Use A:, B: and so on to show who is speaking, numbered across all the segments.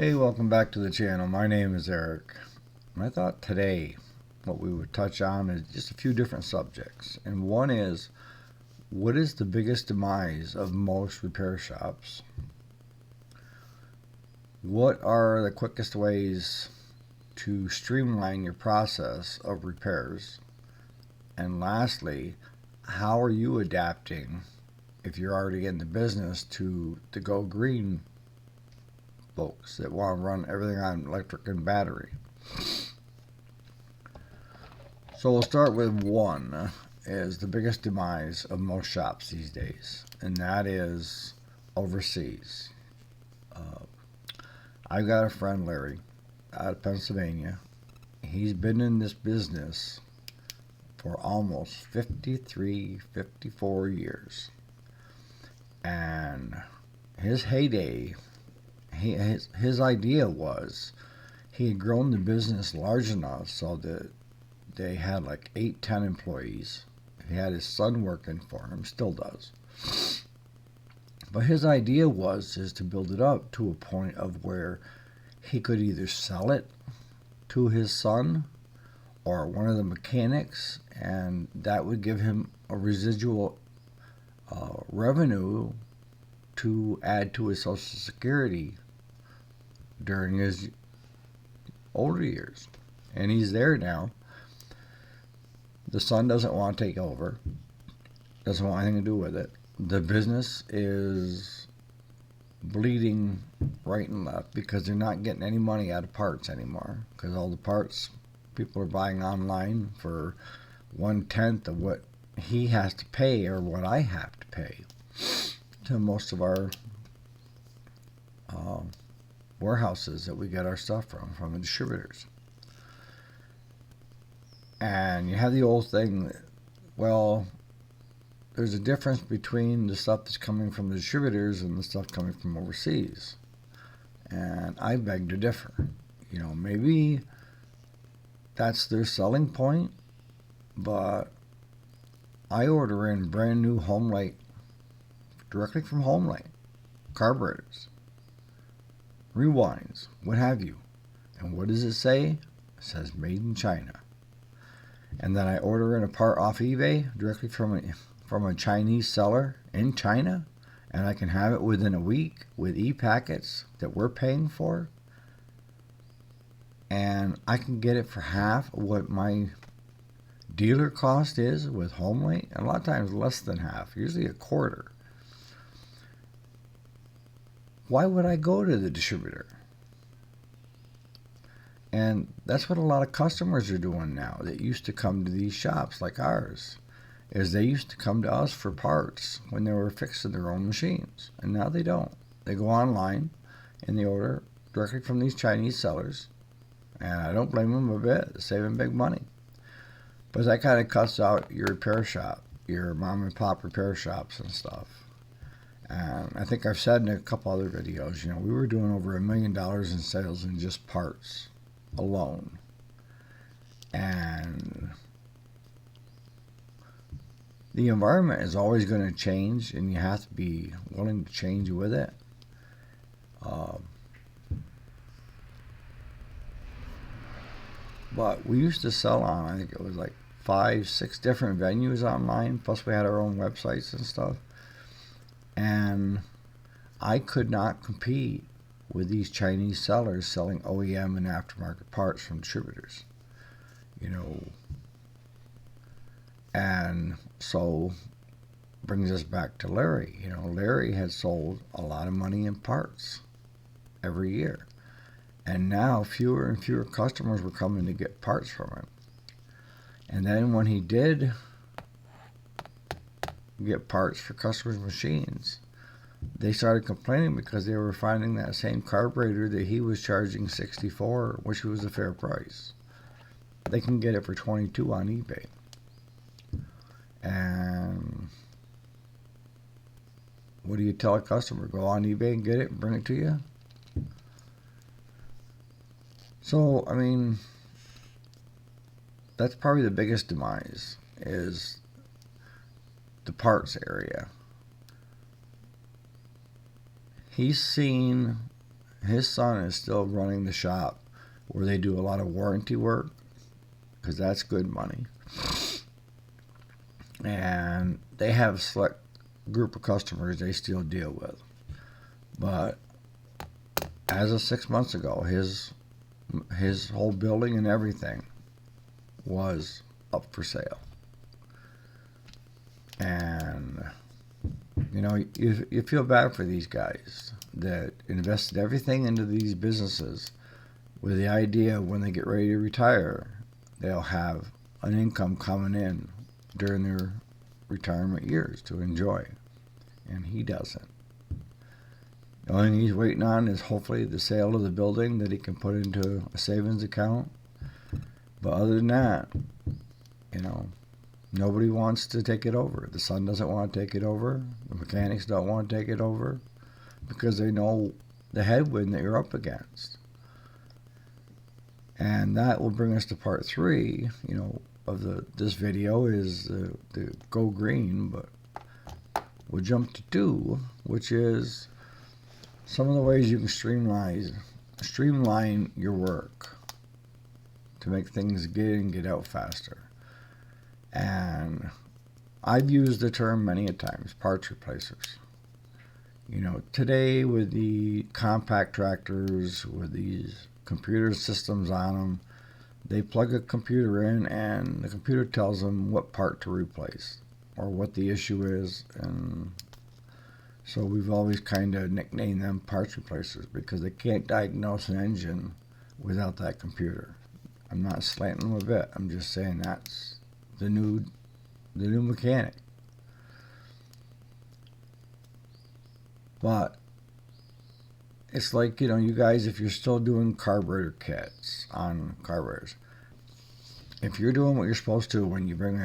A: Hey, welcome back to the channel. My name is Eric. And I thought today what we would touch on is just a few different subjects. And one is, what is the biggest demise of most repair shops? What are the quickest ways to streamline your process of repairs? And lastly, how are you adapting, if you're already in the business, to the go green folks that want to run everything on electric and battery? So we'll start with one, is the biggest demise of most shops these days, and that is overseas. I've got a friend, Larry, out of Pennsylvania. He's been in this business for almost 53, 54 years. And his heyday, his idea was he had grown the business large enough so that they had like 8, 10 employees. He had his son working for him, still does. But his idea was to build it up to a point of where he could either sell it to his son or one of the mechanics, and that would give him a residual revenue to add to his Social Security during his older years. And he's there now. The son doesn't want to take over, doesn't want anything to do with it. The business is bleeding right and left because they're not getting any money out of parts anymore, because all the parts people are buying online for 1/10 of what he has to pay or what I have to pay to most of our warehouses that we get our stuff from the distributors. And you have the old thing that, well, there's a difference between the stuff that's coming from the distributors and the stuff coming from overseas. And I beg to differ. Maybe that's their selling point, but I order in brand new Homelight directly from Homelight, carburetors, rewinds, what have you. And what does it say? It says made in China. And then I order in a part off eBay directly from a Chinese seller in China, and I can have it within a week with e-packets that we're paying for, and I can get it for half of what my dealer cost is with Homelight, and a lot of times less than half, usually a quarter. Why would I go to the distributor? And that's what a lot of customers are doing now that used to come to these shops like ours, is they used to come to us for parts when they were fixing their own machines, and now they don't. They go online and they order directly from these Chinese sellers, and I don't blame them a bit. They're saving big money. But that kind of cuts out your repair shop, your mom and pop repair shops and stuff. And I think I've said in a couple other videos, we were doing over $1 million in sales in just parts alone. And the environment is always going to change, and you have to be willing to change with it. But we used to sell on, I think it was like 5, 6 different venues online, plus we had our own websites and stuff. And I could not compete with these Chinese sellers selling OEM and aftermarket parts from distributors. And so brings us back to Larry. Larry had sold a lot of money in parts every year. And now fewer and fewer customers were coming to get parts from him. And then when he did get parts for customers' machines, they started complaining because they were finding that same carburetor that he was charging $64, which was a fair price. They can get it for $22 on eBay. And what do you tell a customer? Go on eBay and get it and bring it to you? So, that's probably the biggest demise, is the parts area. He's seen his son is still running the shop where they do a lot of warranty work, because that's good money. And they have a select group of customers they still deal with. But as of 6 months ago, his whole building and everything was up for sale. And you feel bad for these guys that invested everything into these businesses with the idea when they get ready to retire, they'll have an income coming in during their retirement years to enjoy. And he doesn't. The only thing he's waiting on is hopefully the sale of the building that he can put into a savings account. But other than that, nobody wants to take it over. The son doesn't want to take it over. The mechanics don't want to take it over because they know the headwind that you're up against. And that will bring us to part 3, of this video is the go green, but we'll jump to 2, which is some of the ways you can streamline your work to make things get in and get out faster. And I've used the term many a times, parts replacers. Today with the compact tractors, with these computer systems on them, they plug a computer in and the computer tells them what part to replace or what the issue is. And so we've always kind of nicknamed them parts replacers because they can't diagnose an engine without that computer. I'm not slanting them a bit. I'm just saying that's the new mechanic. But it's like, you guys, if you're still doing carburetor kits on carburetors, if you're doing what you're supposed to when you bring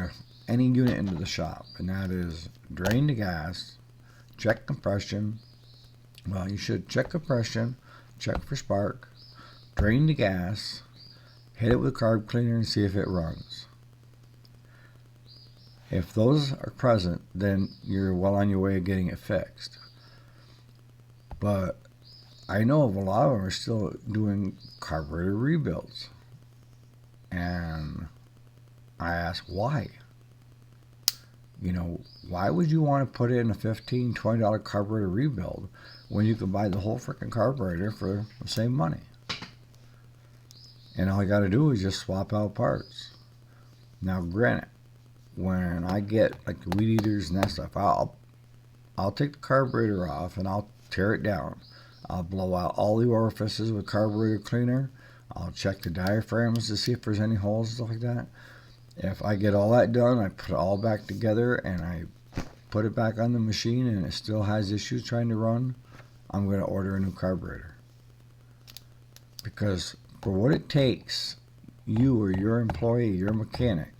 A: any unit into the shop, and that is drain the gas, check compression. Well, you should check compression, check for spark, drain the gas, hit it with a carb cleaner and see if it runs. If those are present, then you're well on your way of getting it fixed. But I know of a lot of them are still doing carburetor rebuilds. And I ask why? Why would you want to put in a $15, $20 carburetor rebuild when you can buy the whole freaking carburetor for the same money? And all you got to do is just swap out parts. Now, granted, when I get like the weed eaters and that stuff, I'll take the carburetor off and I'll tear it down. I'll blow out all the orifices with carburetor cleaner. I'll check the diaphragms to see if there's any holes and stuff like that. If I get all that done, I put it all back together and I put it back on the machine and it still has issues trying to run, I'm going to order a new carburetor. Because for what it takes, you or your employee, your mechanic,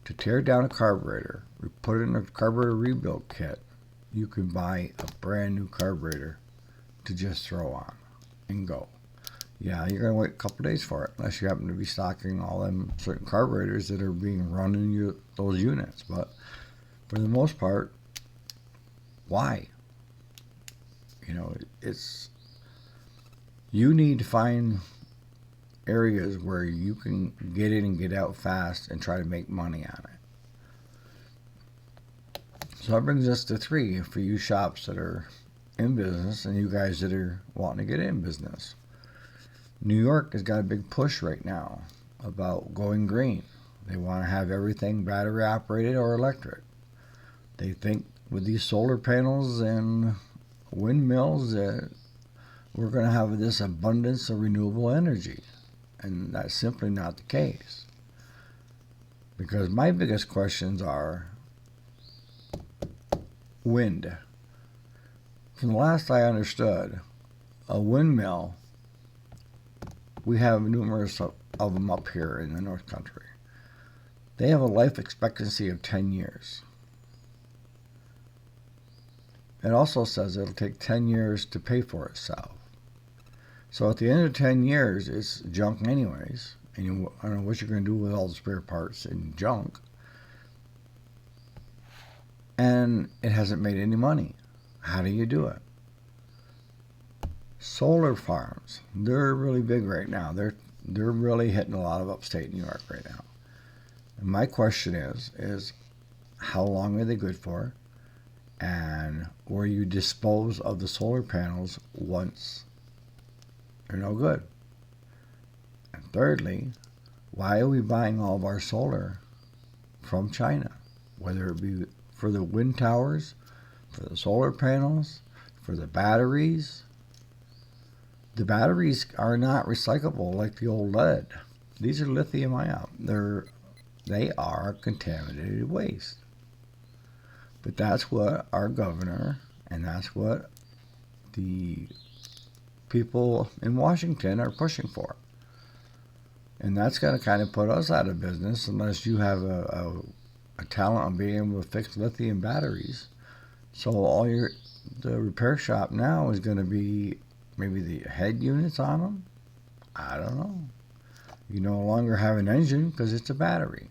A: to tear down a carburetor, put it in a carburetor rebuild kit, you can buy a brand new carburetor to just throw on and go. Yeah, you're going to wait a couple days for it, unless you happen to be stocking all them certain carburetors that are being run in those units. But for the most part, why? You need to find areas where you can get in and get out fast and try to make money on it. So that brings us to 3 for you shops that are in business and you guys that are wanting to get in business. New York has got a big push right now about going green. They want to have everything battery operated or electric. They think with these solar panels and windmills that we're going to have this abundance of renewable energy. And that's simply not the case. Because my biggest questions are wind. From the last I understood, a windmill, we have numerous of them up here in the North Country. They have a life expectancy of 10 years. It also says it'll take 10 years to pay for itself. So at the end of 10 years, it's junk anyways. And I don't know what you're going to do with all the spare parts and junk. And it hasn't made any money. How do you do it? Solar farms, they're really big right now. They're really hitting a lot of upstate New York right now. And my question is how long are they good for? And where you dispose of the solar panels once they're no good? And thirdly, why are we buying all of our solar from China? Whether it be for the wind towers, for the solar panels, for the batteries. The batteries are not recyclable like the old lead. These are lithium ion. They are contaminated waste. But that's what our governor and that's what the people in Washington are pushing for. And that's going to kind of put us out of business unless you have a talent of being able to fix lithium batteries. So the repair shop now is going to be maybe the head units on them. I don't know. You no longer have an engine because it's a battery.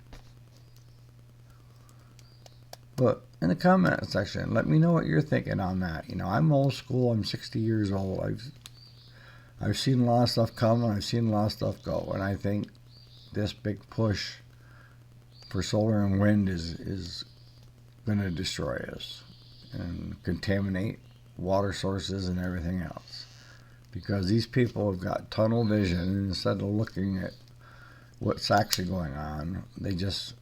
A: But in the comment section, let me know what you're thinking on that. I'm old school. I'm 60 years old. I've seen a lot of stuff come and I've seen a lot of stuff go. And I think this big push for solar and wind is going to destroy us and contaminate water sources and everything else. Because these people have got tunnel vision, and instead of looking at what's actually going on, they just,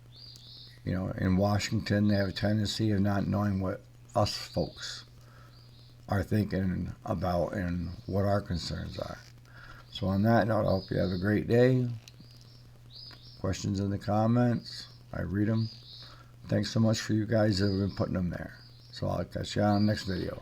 A: in Washington, they have a tendency of not knowing what us folks are thinking about and what our concerns are. So on that note, I hope you have a great day. Questions in the comments. I read them. Thanks so much for you guys that have been putting them there. So I'll catch you on the next video.